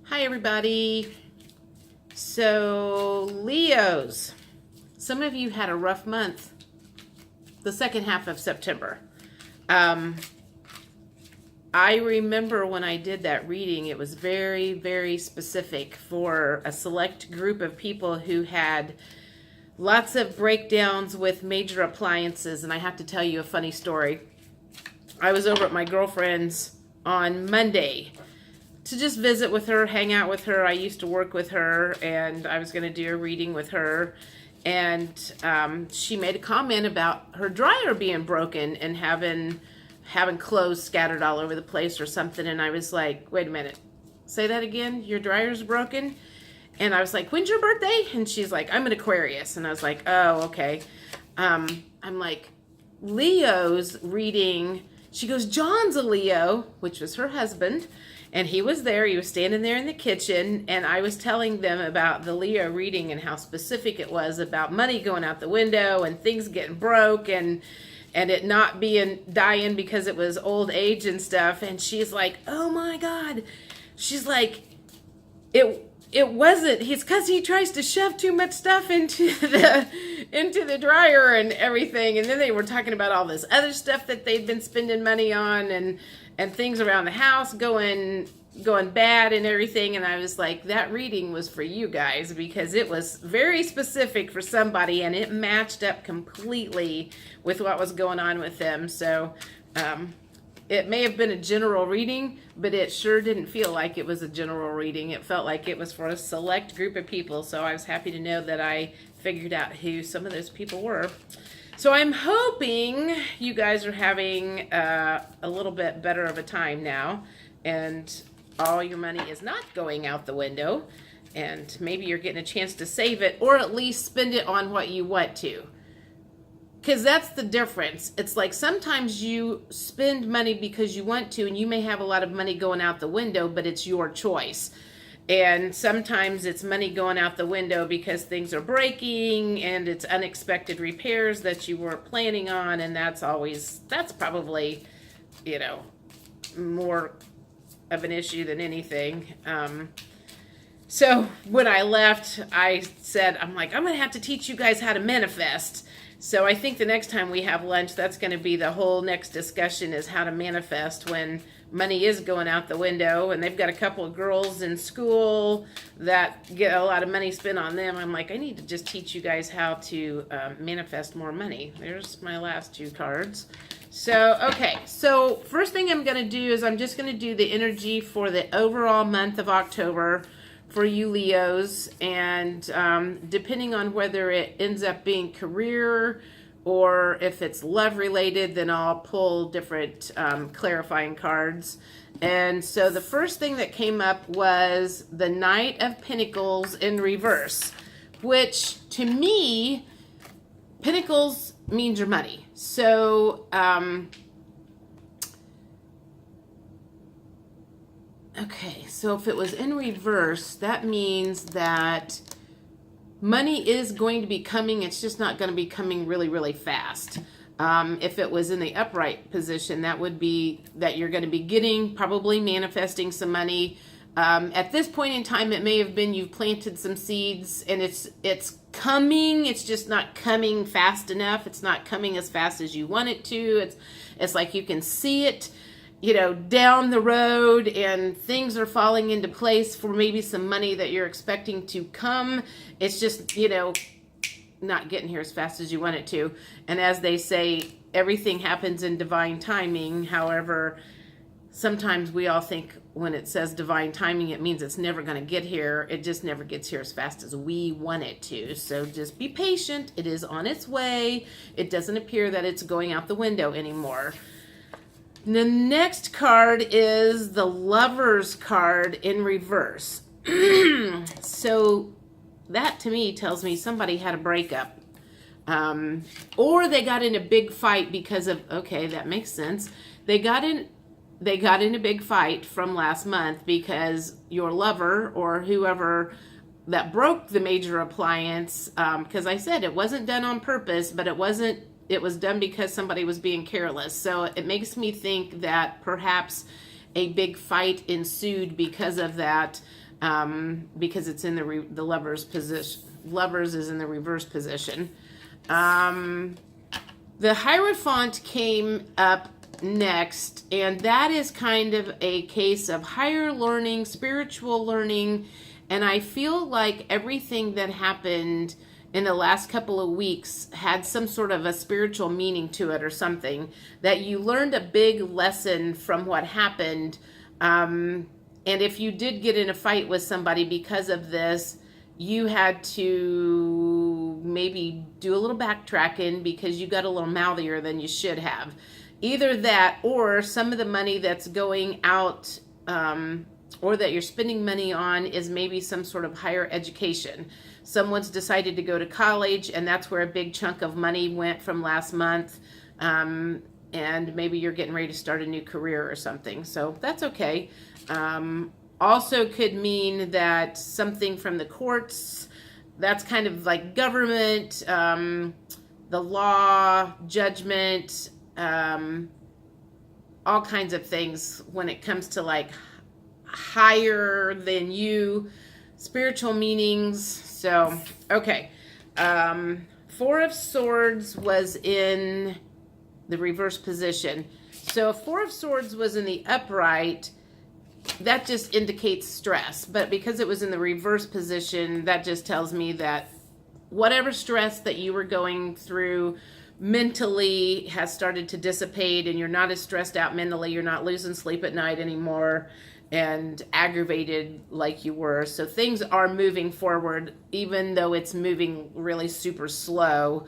Hi, everybody. So, Leos, some of you had a rough month, the second half of September. I remember when I did that reading, it was very, very specific for a select group of people who had lots of breakdowns with major appliances. And I have to tell you a funny story. I was over at my girlfriend's on Monday to just visit with her, hang out with her. I used to work with her, and I was going to do a reading with her. And she made a comment about her dryer being broken and having clothes scattered all over the place or something. And I was like, wait a minute, say that again? Your dryer's broken? And I was like, when's your birthday? And she's like, I'm an Aquarius. And I was like, oh, okay. I'm like, Leo's reading. She goes, John's a Leo, which was her husband. And he was there. He was standing there in the kitchen. And I was telling them about the Leo reading and how specific it was about money going out the window and things getting broke and it not being dying because it was old age and stuff. And she's like, oh my God. She's like, it wasn't. It's because he tries to shove too much stuff into the dryer and everything. And then they were talking about all this other stuff that they'd been spending money on and things around the house going bad and everything. And I was like, that reading was for you guys because it was very specific for somebody and it matched up completely with what was going on with them. So it may have been a general reading, but it sure didn't feel like it was a general reading. It felt like it was for a select group of people. So I was happy to know that I figured out who some of those people were. So I'm hoping you guys are having a little bit better of a time now, and all your money is not going out the window, and maybe you're getting a chance to save it or at least spend it on what you want to. Because that's the difference. It's like sometimes you spend money because you want to, and you may have a lot of money going out the window, but it's your choice. And sometimes it's money going out the window because things are breaking and it's unexpected repairs that you weren't planning on. And that's probably, more of an issue than anything. So when I left, I said, I'm going to have to teach you guys how to manifest. So I think the next time we have lunch, that's going to be the whole next discussion is how to manifest when money is going out the window. And they've got a couple of girls in school that get a lot of money spent on them. I'm like, I need to just teach you guys how to manifest more money. There's my last two cards. So, okay. So first thing I'm going to do is I'm just going to do the energy for the overall month of October for you Leos, and depending on whether it ends up being career or if it's love related, then I'll pull different clarifying cards. And so the first thing that came up was the Knight of Pentacles in reverse, which to me, Pentacles means your money. So okay, so if it was in reverse, that means that money is going to be coming. It's just not going to be coming really, really fast. If it was in the upright position, that would be that you're going to be probably manifesting some money. At this point in time, it may have been you've planted some seeds and it's coming. It's just not coming fast enough. It's not coming as fast as you want it to. It's like you can see it, down the road, and things are falling into place for maybe some money that you're expecting to come. It's just, not getting here as fast as you want it to. And as they say, everything happens in divine timing. However, sometimes we all think when it says divine timing, it means it's never going to get here. It just never gets here as fast as we want it to. So just be patient. It is on its way. It doesn't appear that it's going out the window anymore. The next card is the Lover's card in reverse. So that to me tells me somebody had a breakup. Or they got in a big fight because of, okay, that makes sense. They got in a big fight from last month because your lover or whoever that broke the major appliance, because I said it wasn't done on purpose, but it was done because somebody was being careless. So it makes me think that perhaps a big fight ensued because of that. because it's in the Lovers position. Lovers is in the reverse position. The Hierophant came up next, and that is kind of a case of higher learning, spiritual learning, and I feel like everything that happened in the last couple of weeks had some sort of a spiritual meaning to it or something, that you learned a big lesson from what happened. And if you did get in a fight with somebody because of this, you had to maybe do a little backtracking because you got a little mouthier than you should have. Either that, or some of the money that's going out, or that you're spending money on, is maybe some sort of higher education. Someone's decided to go to college, and that's where a big chunk of money went from last month. And maybe you're getting ready to start a new career or something. So that's okay. Also could mean that something from the courts, that's kind of like government, the law, judgment, all kinds of things when it comes to like higher than you, spiritual meanings. So, okay. Four of Swords was in the reverse position. So if Four of Swords was in the upright, that just indicates stress. But because it was in the reverse position, that just tells me that whatever stress that you were going through mentally has started to dissipate, and you're not as stressed out mentally. You're not losing sleep at night anymore and aggravated like you were. So things are moving forward, even though it's moving really super slow.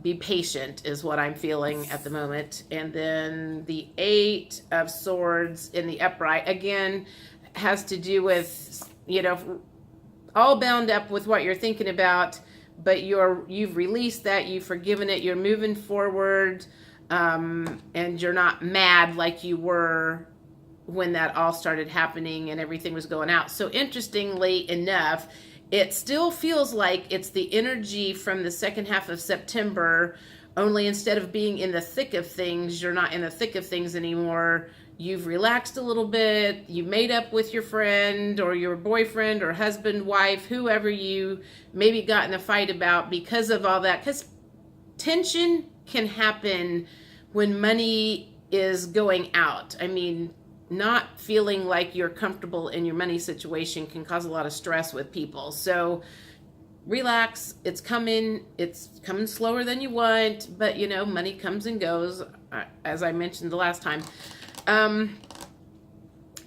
Be patient is what I'm feeling at the moment. And then the Eight of Swords in the upright, again, has to do with, all bound up with what you're thinking about, but you've released that, you've forgiven it, you're moving forward, and you're not mad like you were when that all started happening and everything was going out. So interestingly enough, it still feels like it's the energy from the second half of September, only instead of being in the thick of things, you're not in the thick of things anymore. You've relaxed a little bit. You made up with your friend or your boyfriend or husband, wife, whoever you maybe got in a fight about because of all that. Because tension can happen when money is going out. I mean, not feeling like you're comfortable in your money situation can cause a lot of stress with people. So relax. It's coming slower than you want, but money comes and goes, as I mentioned the last time.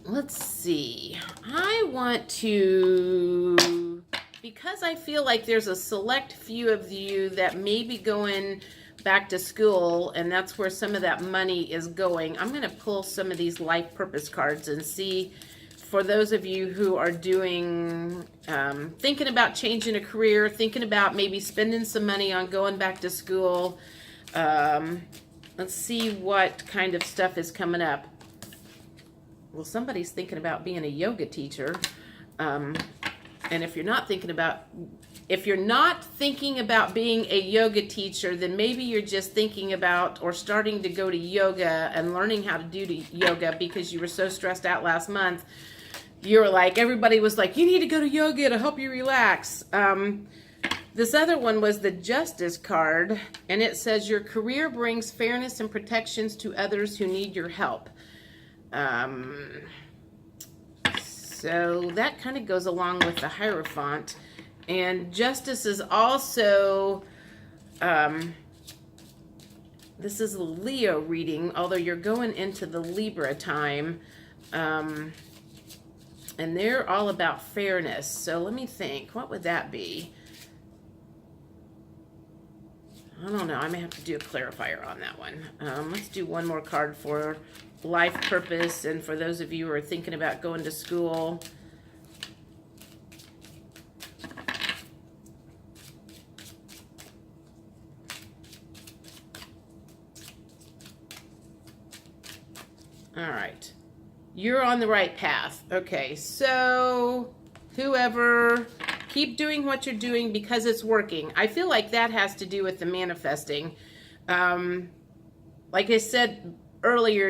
Let's see. I want to, because I feel like there's a select few of you that may be going back to school, and that's where some of that money is going. I'm going to pull some of these life purpose cards and see, for those of you who are doing, thinking about changing a career, thinking about maybe spending some money on going back to school. Let's see what kind of stuff is coming up. Well, somebody's thinking about being a yoga teacher. And if you're not thinking about being a yoga teacher, then maybe you're just thinking about or starting to go to yoga and learning how to do yoga because you were so stressed out last month. You're like, everybody was like, you need to go to yoga to help you relax. This other one was the Justice card, and it says your career brings fairness and protections to others who need your help. So that kind of goes along with the Hierophant. And Justice is also, this is a Leo reading, although you're going into the Libra time. And they're all about fairness. So let me think, what would that be? I don't know. I may have to do a clarifier on that one. Let's do one more card for life purpose, and for those of you who are thinking about going to school. All right. You're on the right path. Okay, so whoever, keep doing what you're doing because it's working. I feel like that has to do with the manifesting. Like I said earlier,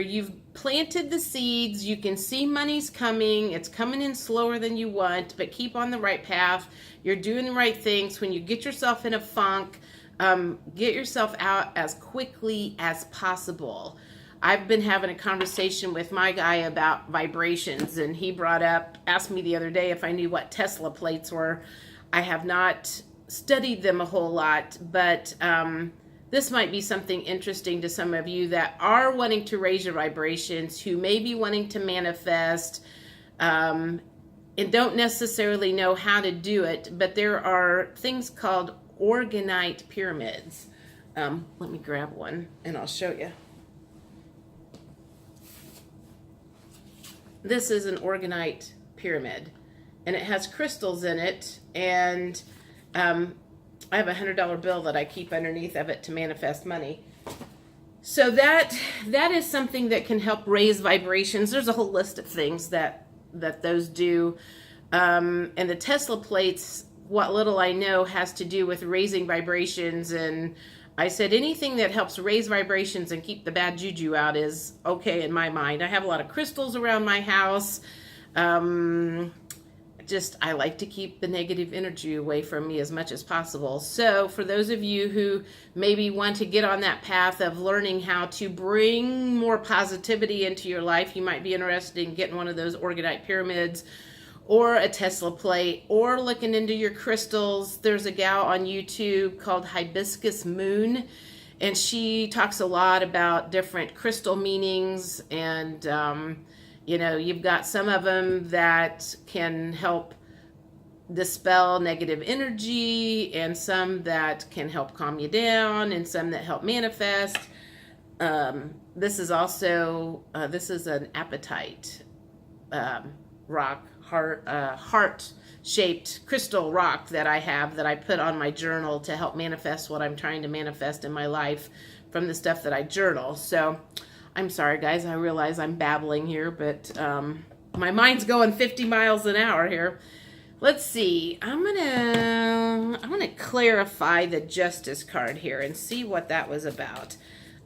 planted the seeds. You can see money's coming. It's coming in slower than you want, but keep on the right path. You're doing the right things. When you get yourself in a funk, get yourself out as quickly as possible. I've been having a conversation with my guy about vibrations, and he asked me the other day if I knew what Tesla plates were. I have not studied them a whole lot, but this might be something interesting to some of you that are wanting to raise your vibrations, who may be wanting to manifest, and don't necessarily know how to do it, but there are things called orgonite pyramids. Let me grab one and I'll show you. This is an orgonite pyramid, and it has crystals in it, and I have a $100 bill that I keep underneath of it to manifest money. So that is something that can help raise vibrations. There's a whole list of things that those do. And the Tesla plates, what little I know, has to do with raising vibrations. And I said anything that helps raise vibrations and keep the bad juju out is okay in my mind. I have a lot of crystals around my house. I like to keep the negative energy away from me as much as possible. So for those of you who maybe want to get on that path of learning how to bring more positivity into your life, you might be interested in getting one of those orgonite pyramids or a Tesla plate, or looking into your crystals. There's a gal on YouTube called Hibiscus Moon, and she talks a lot about different crystal meanings, and you've got some of them that can help dispel negative energy, and some that can help calm you down, and some that help manifest. This is also this is an apatite rock, heart-shaped crystal rock that I have, that I put on my journal to help manifest what I'm trying to manifest in my life from the stuff that I journal. So I'm sorry, guys. I realize I'm babbling here, but my mind's going 50 miles an hour here. Let's see. I'm gonna clarify the Justice card here and see what that was about.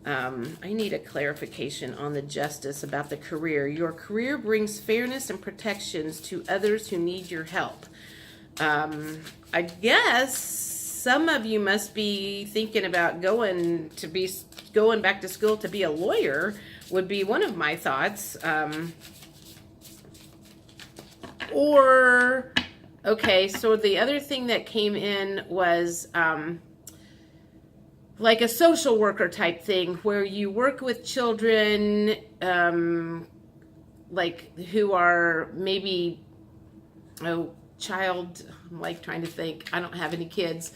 I need a clarification on the Justice about the career. Your career brings fairness and protections to others who need your help. I guess some of you must be thinking about going back to school to be a lawyer, would be one of my thoughts. Okay, so the other thing that came in was like a social worker type thing, where you work with children like who are maybe I'm like trying to think. I don't have any kids.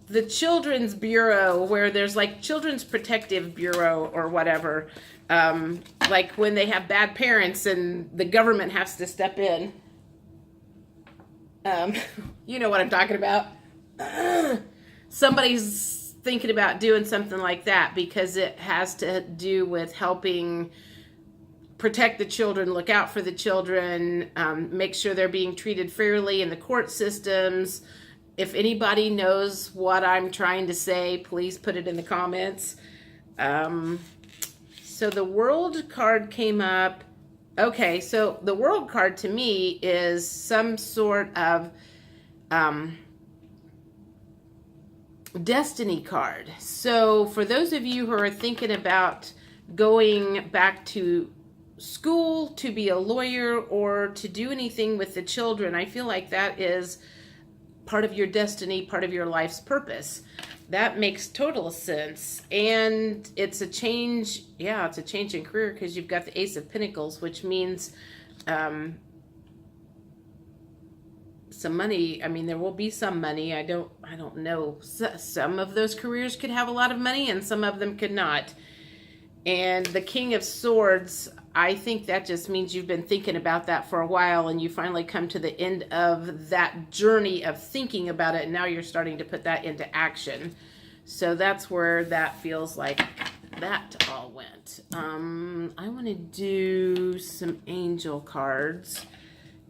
The Children's Bureau, where there's like Children's Protective Bureau or whatever, like when they have bad parents and the government has to step in. You know what I'm talking about. Somebody's thinking about doing something like that because it has to do with helping protect the children, look out for the children, make sure they're being treated fairly in the court systems. If anybody knows what I'm trying to say, please put it in the comments. So the World card came up. Okay, so the World card to me is some sort of destiny card. So for those of you who are thinking about going back to school to be a lawyer or to do anything with the children, I feel like that is part of your destiny, part of your life's purpose. That makes total sense. And it's a change, it's a change in career, because you've got the Ace of Pentacles, which means some money. I mean, there will be some money. I don't know. Some of those careers could have a lot of money and some of them could not. And the King of Swords, I think that just means you've been thinking about that for a while and you finally come to the end of that journey of thinking about it, and now you're starting to put that into action. So that's where that feels like that all went. I want to do some angel cards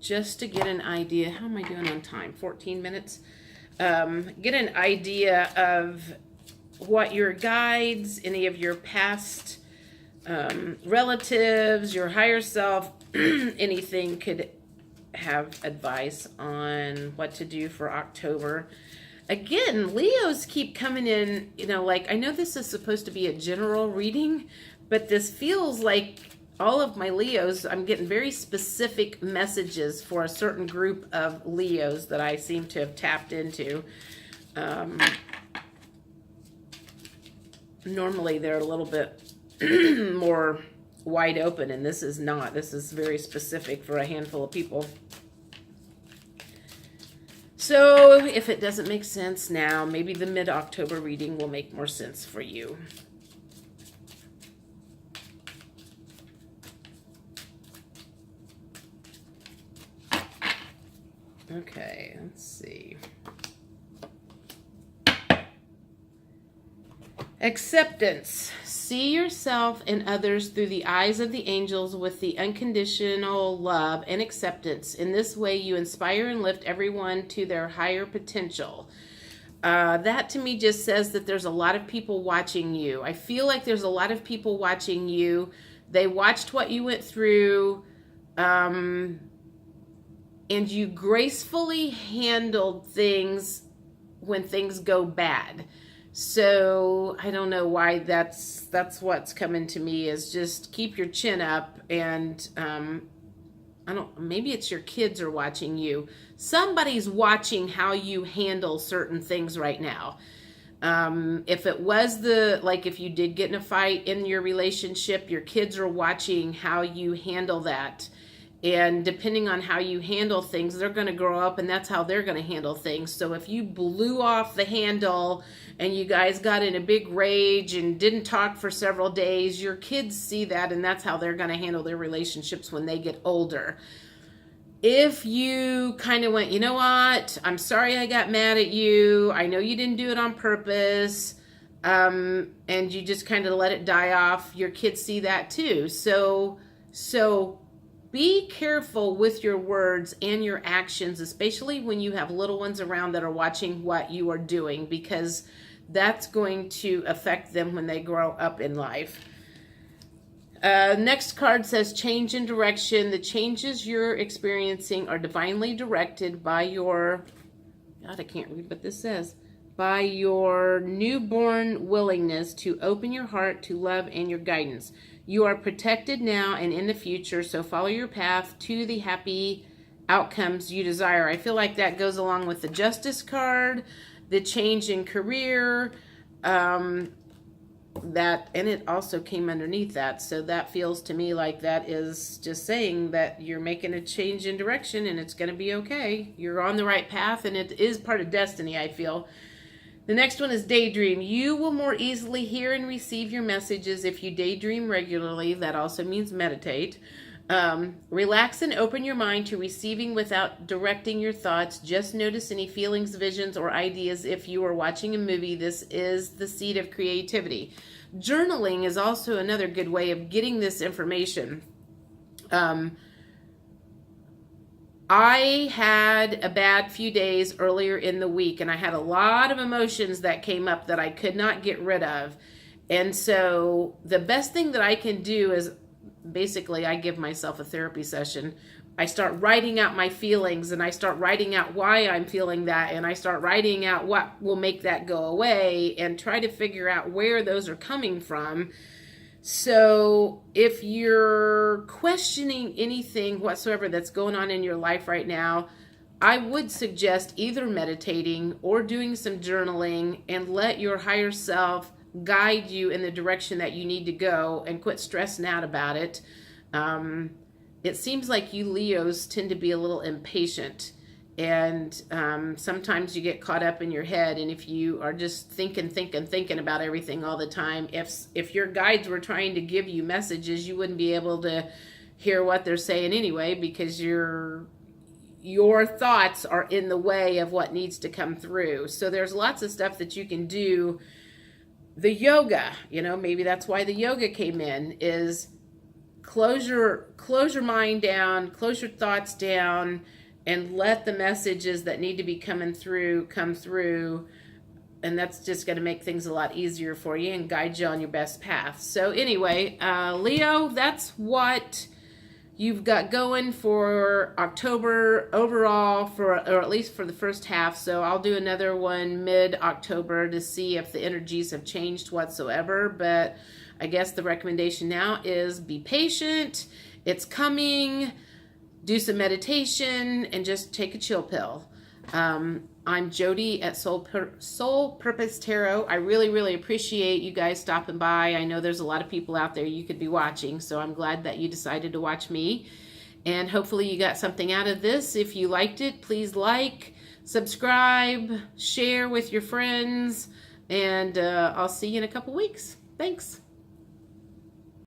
just to get an idea. How am I doing on time? 14 minutes? Get an idea of what your guides, any of your past relatives, your higher self, anything could have advice on what to do for October. Again, Leos keep coming in, like, I know this is supposed to be a general reading, but this feels like all of my Leos, I'm getting very specific messages for a certain group of Leos that I seem to have tapped into. Normally they're a little bit more wide open, and this is not. This is very specific for a handful of people. So if it doesn't make sense now, maybe the mid-October reading will make more sense for you. Okay, let's see. Acceptance. See yourself and others through the eyes of the angels with the unconditional love and acceptance. In this way, you inspire and lift everyone to their higher potential. That to me just says that there's a lot of people watching you. I feel like there's a lot of people watching you. They watched what you went through, and you gracefully handled things when things go bad. So I don't know why that's what's coming to me, is just keep your chin up, and maybe it's your kids are watching you. Somebody's watching how you handle certain things right now. If it was if you did get in a fight in your relationship, your kids are watching how you handle that. And depending on how you handle things, they're going to grow up and that's how they're going to handle things. So if you blew off the handle and you guys got in a big rage and didn't talk for several days, your kids see that and that's how they're going to handle their relationships when they get older. If you kind of went, you know what, I'm sorry I got mad at you. I know you didn't do it on purpose. And you just kind of let it die off. Your kids see that too. So be careful with your words and your actions, especially when you have little ones around that are watching what you are doing, because that's going to affect them when they grow up in life. Next card says change in direction. The changes you're experiencing are divinely directed by your, God, I can't read what this says, by your newborn willingness to open your heart to love and your guidance. You are protected now and in the future, so follow your path to the happy outcomes you desire. I feel like that goes along with the Justice card, the change in career, and it also came underneath that. So that feels to me like that is just saying that you're making a change in direction and it's going to be okay. You're on the right path and it is part of destiny, I feel. The next one is daydream. You will more easily hear and receive your messages if you daydream regularly. That also means meditate. Relax and open your mind to receiving without directing your thoughts. Just notice any feelings, visions, or ideas. If you are watching a movie, this is the seed of creativity. Journaling is also another good way of getting this information. I had a bad few days earlier in the week, and I had a lot of emotions that came up that I could not get rid of. And so the best thing that I can do is basically I give myself a therapy session. I start writing out my feelings, and I start writing out why I'm feeling that, and I start writing out what will make that go away and try to figure out where those are coming from. So if you're questioning anything whatsoever that's going on in your life right now, I would suggest either meditating or doing some journaling and let your higher self guide you in the direction that you need to go and quit stressing out about it. It seems like you Leos tend to be a little impatient, and sometimes you get caught up in your head, and if you are just thinking about everything all the time, if your guides were trying to give you messages, you wouldn't be able to hear what they're saying anyway, because your thoughts are in the way of what needs to come through. So there's lots of stuff that you can do. The yoga, maybe that's why the yoga came in, is close your mind down, close your thoughts down, and let the messages that need to be coming through come through. and that's just going to make things a lot easier for you and guide you on your best path. So anyway, Leo, that's what you've got going for October overall, or at least for the first half. So I'll do another one mid-October to see if the energies have changed whatsoever. But I guess the recommendation now is be patient. It's coming. Do some meditation and just take a chill pill. I'm Jody at Soul Purpose Tarot. I really, really appreciate you guys stopping by. I know there's a lot of people out there you could be watching, so I'm glad that you decided to watch me. And hopefully you got something out of this. If you liked it, please like, subscribe, share with your friends, and I'll see you in a couple weeks. Thanks.